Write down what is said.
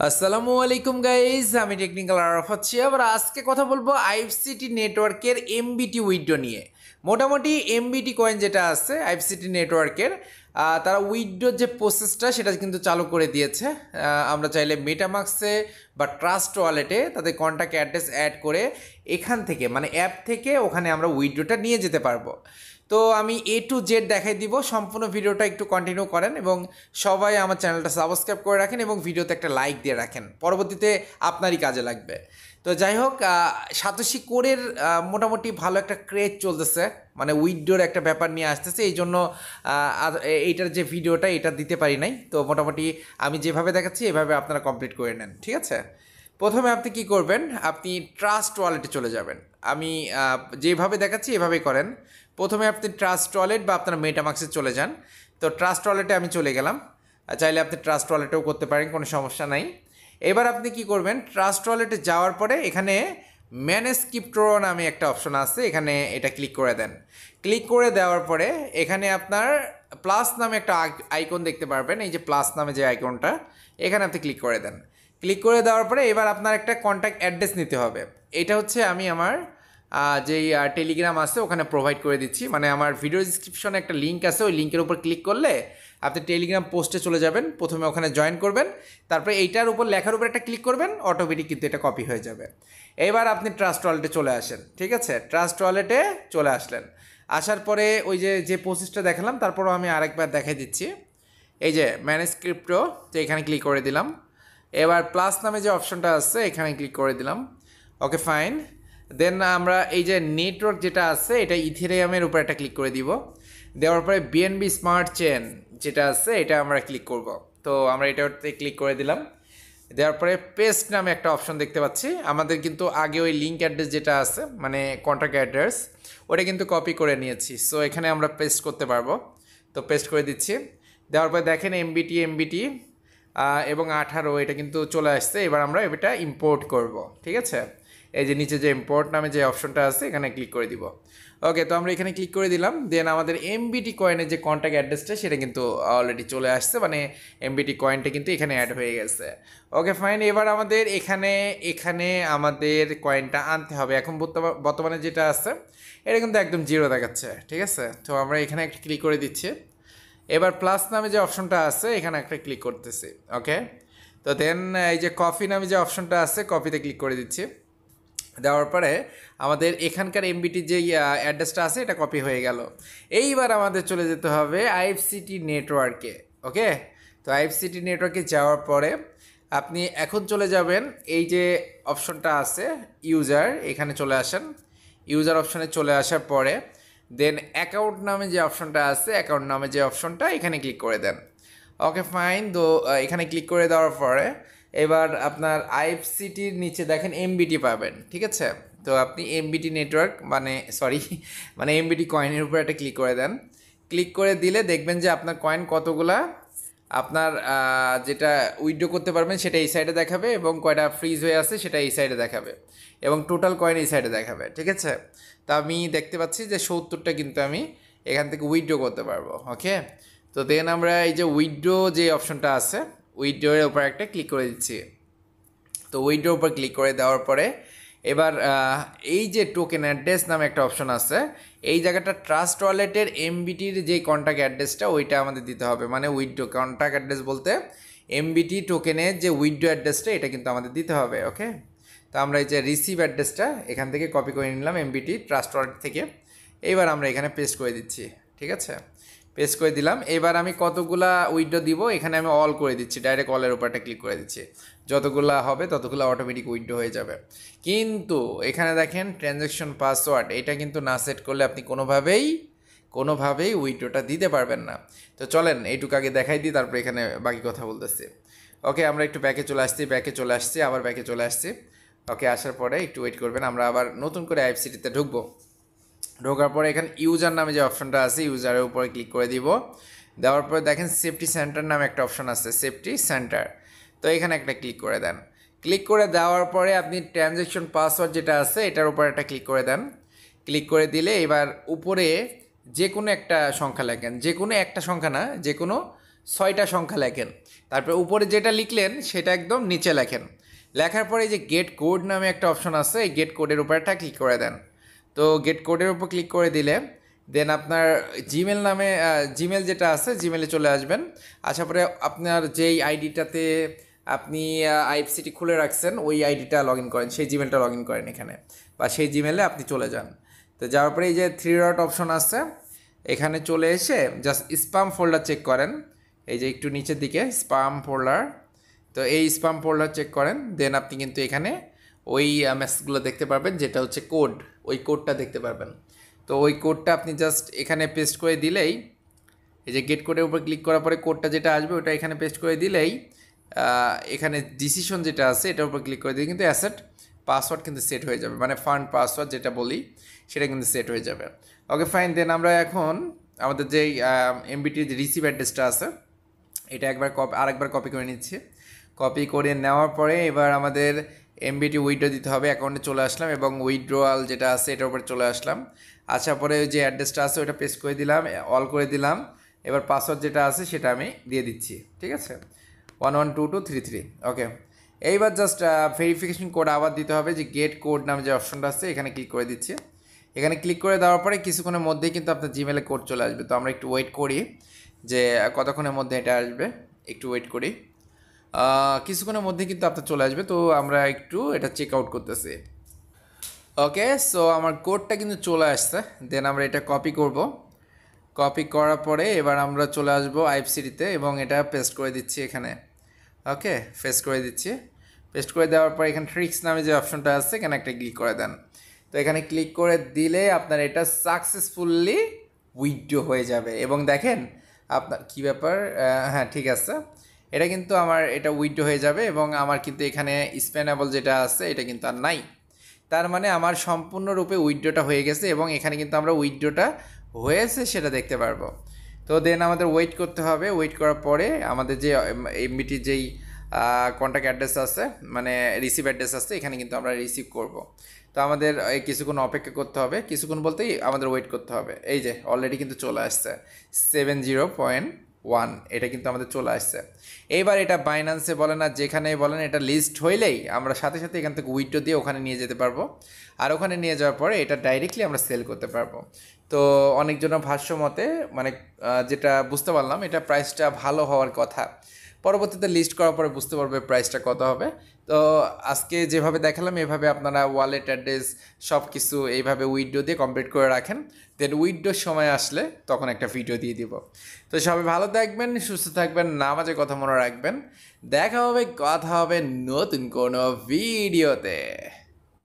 আসসালামু আলাইকুম গাইজ, আমি টেকনিক্যাল আরাফাত আছি। আবার আজকে কথা বলবো আইএফসিটি নেটওয়ার্কের এমবিটি উইথড্র নিয়ে। মোটামুটি এমবিটি কয়েন যেটা আছে আইএফসিটি নেটওয়ার্কের, তারা উইথড্রোর যে প্রসেসটা সেটা কিন্তু চালু করে দিয়েছে। আমরা চাইলে মেটামাক্সে বা ট্রাস্ট ওয়ালেটে তাদের কন্ট্যাক্ট অ্যাড্রেস অ্যাড করে এখান থেকে মানে অ্যাপ থেকে ওখানে আমরা উইথড্রোটা নিয়ে যেতে পারবো। তো আমি এ টু জেড দেখাই দিব, সম্পূর্ণ ভিডিওটা একটু কন্টিনিউ করেন এবং সবাই আমার চ্যানেলটা সাবস্ক্রাইব করে রাখেন এবং ভিডিওতে একটা লাইক দিয়ে রাখেন, পরবর্তীতে আপনারই কাজে লাগবে। তো যাই হোক, সাতোশি কোরের মোটামুটি ভালো একটা ক্রেজ চলতেছে, মানে উইথড্রোর একটা ব্যাপার নিয়ে আসতেছে, এই জন্য এইটার যে ভিডিওটা এটা দিতে পারি নাই। তো মোটামুটি আমি যেভাবে দেখাচ্ছি এভাবে আপনারা কমপ্লিট করে নেন, ঠিক আছে? প্রথমে আপনি কি করবেন, আপনি ট্রাস্ট ওয়ালেটে চলে যাবেন। আমি যেভাবে দেখাচ্ছি এভাবেই করেন। প্রথমে আপনি ট্রাস্ট ওয়ালেট বা আপনার মেটামাক্সে চলে যান। তো ট্রাস্ট ওয়ালেটে আমি চলে গেলাম, চাইলে আপনি ট্রাস্ট ওয়ালেটেও করতে পারেন, কোনো সমস্যা নাই। এবার আপনি কি করবেন, ট্রাস্ট ওয়ালেটে যাওয়ার পরে এখানে ম্যানেজ ক্রিপ্টো নামে একটা অপশন আছে, এখানে এটা ক্লিক করে দেন। ক্লিক করে দেওয়ার পরে এখানে আপনার প্লাস নামে একটা আইকন দেখতে পারবেন, এই যে প্লাস নামে যে আইকনটা, এখানে আপনি ক্লিক করে দেন। ক্লিক করে দেওয়ার পরে এবার আপনার একটা কন্ট্যাক্ট অ্যাড্রেস নিতে হবে। এটা হচ্ছে আমি আমার যেই টেলিগ্রাম আছে ওখানে প্রোভাইড করে দিচ্ছি, মানে আমার ভিডিও ডিসক্রিপশনে একটা লিঙ্ক আছে, ওই লিঙ্কের উপর ক্লিক করলে আপনি টেলিগ্রাম পোস্টে চলে যাবেন। প্রথমে ওখানে জয়েন করবেন, তারপরে এইটার উপর লেখার উপর একটা ক্লিক করবেন, অটোমেটিক কিন্তু এটা কপি হয়ে যাবে। এবার আপনি ট্রাস্ট ওয়ালেটে চলে আসেন, ঠিক আছে? ট্রাস্ট ওয়ালেটে চলে আসলেন, আসার পরে ওই যে প্রসেসটা দেখালাম তারপরও আমি আরেকবার দেখাই দিচ্ছি। এই যে ম্যানেজ ক্রিপ্টো, তো এখানে ক্লিক করে দিলাম। এবার প্লাস নামে যে অপশনটা আছে এখানে ক্লিক করে দিলাম। Okay fine. দেন আমরা এই যে নেটওয়ার্ক যেটা আছে এটা ইথেরিয়ামের উপর একটা ক্লিক করে দিব। দেওয়ার পরে বিএনবি স্মার্ট চেন যেটা আছে এটা আমরা ক্লিক করব। তো আমরা এটাতে ক্লিক করে দিলাম। দেওয়ার পরে পেস্ট নামে একটা অপশন দেখতে পাচ্ছি। আমাদের কিন্তু আগে ওই লিঙ্ক অ্যাড্রেস যেটা আছে মানে কন্ট্যাক্ট অ্যাড্রেস ওটা কিন্তু কপি করে নিয়েছি, সো এখানে আমরা পেস্ট করতে পারবো। তো পেস্ট করে দিচ্ছি। দেওয়ার পরে দেখেন এমবিটি এবং 18 এটা কিন্তু চলে আসছে। এবার আমরা এটা ইম্পোর্ট করব, ঠিক আছে? এই যে নিচে যে ইম্পোর্ট নামে যে অপশনটা আছে এখানে ক্লিক করে দিব। ওকে, তো আমরা এখানে ক্লিক করে দিলাম। দেন আমাদের এমবিটি কয়েনের যে কন্ট্যাক্ট অ্যাড্রেসটা সেটা কিন্তু অলরেডি চলে আসছে, মানে এমবিটি কয়েনটা কিন্তু এখানে অ্যাড হয়ে গেছে। Okay fine. এবার আমাদের এখানে এখানে আমাদের কয়েনটা আনতে হবে। এখন বর্তমানে যেটা আছে এটা কিন্তু একদম জিরো দেখাচ্ছে, ঠিক আছে? তো আমরা এখানে একটা ক্লিক করে দিচ্ছি। এবার প্লাস নামে যে অপশনটা আছে এখানে একটা ক্লিক করতেছি। ওকে, তো দেন এই যে কপি নামে যে অপশনটা আছে কপিতে ক্লিক করে দিচ্ছি। দেওয়ার পরে আমাদের এখানকার এমবিটির যে অ্যাড্রেসটা আছে এটা কপি হয়ে গেল। এইবার আমাদের চলে যেতে হবে আইএফসিটি নেটওয়ার্কে। ওকে, তো আইএফসিটি নেটওয়ার্কে যাওয়ার পরে আপনি এখন চলে যাবেন এই যে অপশনটা আছে ইউজার, এখানে চলে আসেন। ইউজার অপশনে চলে আসার পরে দেন অ্যাকাউন্ট নামে যে অপশনটা আছে অ্যাকাউন্ট নামে যে অপশনটা এখানে ক্লিক করে দেন। Okay fine. তো এখানে ক্লিক করে দেওয়ার পরে এবার আপনার আইএফসিটির নিচে দেখেন এমবিটি পাবেন, ঠিক আছে? তো আপনি এমবিটি নেটওয়ার্ক মানে এমবিটি কয়েনের উপর একটা ক্লিক করে দেন। ক্লিক করে দিলে দেখবেন যে আপনার কয়েন কতগুলা আপনার যেটা উইথড্র করতে পারবেন সেটা এই সাইডে দেখাবে এবং কয়টা ফ্রিজ হয়ে আছে সেটা এই সাইডে দেখাবে এবং টোটাল কয়েন এই সাইডে দেখাবে, ঠিক আছে? তো আমি দেখতে পাচ্ছি যে 70টা কিন্তু আমি এখান থেকে উইথড্র করতে পারবো। ওকে, তো দেন আমরা এই যে উইথড্র যে অপশনটা আছে উইথড্রোর উপর একটা ক্লিক করে দিচ্ছি। তো উইথড্রোর উপর ক্লিক করে দেওয়ার পরে এবার এই যে টোকেন অ্যাড্রেস নামে একটা অপশন আছে, এই জায়গাটা ট্রাস্ট ওয়ালেটের এমবিটির যে কন্ট্যাক্ট অ্যাড্রেসটা ওইটা আমাদের দিতে হবে, মানে উইথড্রো কন্ট্যাক্ট অ্যাড্রেস বলতে এমবিটি টোকেনের যে উইথড্রো অ্যাড্রেসটা এটা কিন্তু আমাদের দিতে হবে। ওকে, তো আমরা এই যে রিসিভ অ্যাড্রেসটা এখান থেকে কপি করে নিলাম এমবিটি ট্রাস্ট ওয়ালেট থেকে। এইবার আমরা এখানে পেস্ট করে দিচ্ছি, ঠিক আছে? পেস্ট করে দিলাম। এবার আমি কতগুলা উইথড্র দিব এখানে আমি অল করে দিচ্ছি, ডাইরেক্ট অলের উপর একটা ক্লিক করে দিচ্ছি। যতগুলা হবে ততগুলো অটোমেটিক উইথড্র হয়ে যাবে। কিন্তু এখানে দেখেন ট্রানজ্যাকশন পাসওয়ার্ড এটা কিন্তু না সেট করলে আপনি কোনোভাবেই উইথড্রটা দিতে পারবেন না। তো চলেন এইটুকু আগে দেখাই দিই, তারপর এখানে বাকি কথা বলতেছি। ওকে, আমরা একটু ব্যাকে চলে আসছি, আবার ব্যাকে চলে আসছি। ওকে, আসার পরে একটু ওয়েট করবেন, আমরা আবার নতুন করে আইএফসিটিতে ঢুকবো। ঢোকার পরে এখানে ইউজার নামে যে অপশনটা আছে ইউজারের উপরে ক্লিক করে দিব। দেওয়ার পরে দেখেন সেফটি সেন্টার নামে একটা অপশন আছে, সেফটি সেন্টার। তো এখানে একটা ক্লিক করে দেন। ক্লিক করে দেওয়ার পরে আপনি ট্রানজ্যাকশন পাসওয়ার্ড যেটা আছে এটার উপর একটা ক্লিক করে দেন। ক্লিক করে দিলে এবার উপরে যে কোনো একটা সংখ্যা লেখেন, যে কোনো একটা সংখ্যা না, যে কোনো 6টা সংখ্যা লেখেন, তারপরে উপরে যেটা লিখলেন সেটা একদম নিচে লেখেন। লেখার পরে যে গেট কোড নামে একটা অপশন আছে, এই গেট কোডের উপর একটা ক্লিক করে দেন। তো গেট কোডের উপর ক্লিক করে দিলে দেন আপনার জিমেল নামে জিমেল যেটা আছে জিমেলে চলে আসবেন। আসার পরে আপনার যেই আইডিটাতে আপনি আইএফসিটি খুলে রাখছেন ওই আইডিটা লগ ইন করেন, সেই জিমেলটা লগ ইন করেন এখানে, বা সেই জিমেলে আপনি চলে যান। তো যাওয়ার পরে এই যে 3 ডট অপশন আছে, এখানে চলে এসে জাস্ট স্পাম ফোল্ডার চেক করেন। এই যে একটু নিচের দিকে স্পাম ফোল্ডার, তো এই স্পাম ফোল্ডার চেক করেন। দেন আপনি কিন্তু এখানে ওই মেসেজগুলো দেখতে পারবেন, যেটা হচ্ছে কোড, ওই কোডটা দেখতে পারবেন। তো ওই কোডটা আপনি জাস্ট এখানে পেস্ট করে দিলেই, এই যে গেট কোডের উপর ক্লিক করার পরে কোডটা যেটা আসবে ওটা এখানে পেস্ট করে দিলেই এখানে ডিসিশন যেটা আছে এটার উপর ক্লিক করে দিয়ে কিন্তু অ্যাসেট পাসওয়ার্ড কিন্তু সেট হয়ে যাবে, মানে ফান্ড পাসওয়ার্ড যেটা বলি সেটা কিন্তু সেট হয়ে যাবে। ওকে ফাইন, দেন আমরা এখন আমাদের যেই এমবিটির যে রিসিভ অ্যাড্রেসটা আছে এটা আরেকবার কপি করে নিচ্ছি। কপি করে নেওয়ার পরে এবার আমাদের এমবিটি উইথড্র দিতে হবে। অ্যাকাউন্টে চলে আসলাম এবং উইথড্রয়াল যেটা আছে এটার উপরে চলে আসলাম। আসার পরে যে অ্যাড্রেসটা আছে ওটা পেস্ট করে দিলাম, অল করে দিলাম। এবার পাসওয়ার্ড যেটা আছে সেটা আমি দিয়ে দিচ্ছি, ঠিক আছে, 112233। ওকে, এইবার জাস্ট ভেরিফিকেশন কোড আবার দিতে হবে, যে গেট কোড নামে যে অপশনটা আছে এখানে ক্লিক করে দিচ্ছি। এখানে ক্লিক করে দেওয়ার পরে কিছুক্ষণের মধ্যেই কিন্তু আপনার জিমেলে কোড চলে আসবে। তো আমরা একটু ওয়েট করি যে কতক্ষণের মধ্যে এটা আসবে, একটু ওয়েট করি। কিছুক্ষণের মধ্যে কিন্তু আপনার চলে আসবে। তো আমরা একটু এটা চেক আউট করতেছি। ওকে, সো আমার কোডটা কিন্তু চলে আসছে। দেন আমরা এটা কপি করব। কপি করার পরে এবার আমরা চলে আসবো আইএফসিটিতে এবং এটা পেস্ট করে দিচ্ছি এখানে। ওকে, পেস্ট করে দিচ্ছি। পেস্ট করে দেওয়ার পর এখানে ট্রিক্স নামে যে অপশনটা আছে এখানে একটা ক্লিক করে দেন। তো এখানে ক্লিক করে দিলে আপনার এটা সাকসেসফুলি উইথড্র হয়ে যাবে। এবং দেখেন আপনার কী ব্যাপার, হ্যাঁ ঠিক আছে, এটা কিন্তু আমার এটা উইথড্র হয়ে যাবে এবং আমার কিন্তু এখানে স্পেনেবল যেটা আছে এটা কিন্তু আর নাই। তার মানে আমার সম্পূর্ণরূপে উইথড্রটা হয়ে গেছে এবং এখানে কিন্তু আমরা উইথড্রটা হয়েছে সেটা দেখতে পারবো। তো দেন আমাদের ওয়েট করতে হবে। ওয়েট করার পরে আমাদের যে এমবিটির যেই কন্ট্যাক্ট অ্যাড্রেস আছে, মানে রিসিভ অ্যাড্রেস আছে, এখানে কিন্তু আমরা রিসিভ করব। তো আমাদের এই কিছুক্ষণ অপেক্ষা করতে হবে, কিছুক্ষণ বলতেই আমাদের ওয়েট করতে হবে। এই যে অলরেডি কিন্তু চলে আসছে 70.1, এটা কিন্তু আমাদের চলে আসছে। এইবার এটা বাইন্যান্সে বলেন আর যেখানেই বলেন এটা লিস্ট হইলেই আমরা সাথে সাথে এখান থেকে উইথড্র দিয়ে ওখানে নিয়ে যেতে পারবো। আর ওখানে নিয়ে যাওয়ার পরে এটা ডাইরেক্টলি আমরা সেল করতে পারবো। তো অনেকজনের ভাষ্য মতে মানে যেটা বুঝতে পারলাম এটা প্রাইসটা ভালো হওয়ার কথা। পরবর্তীতে লিস্ট করার পরে বুঝতে পারবে প্রাইসটা কত হবে। তো আজকে যেভাবে দেখালাম এভাবে আপনারা ওয়ালেট অ্যাড্রেস সব কিছু এইভাবে উইথড্র দিয়ে কমপ্লিট করে রাখেন। দেন উইথড্রোর সময় আসলে তখন একটা ভিডিও দিয়ে দিব। তো সবাই ভালো থাকবেন, সুস্থ থাকবেন, নামাজের কথা মনে রাখবেন। দেখা হবে, কথা হবে নতুন কোনো ভিডিওতে।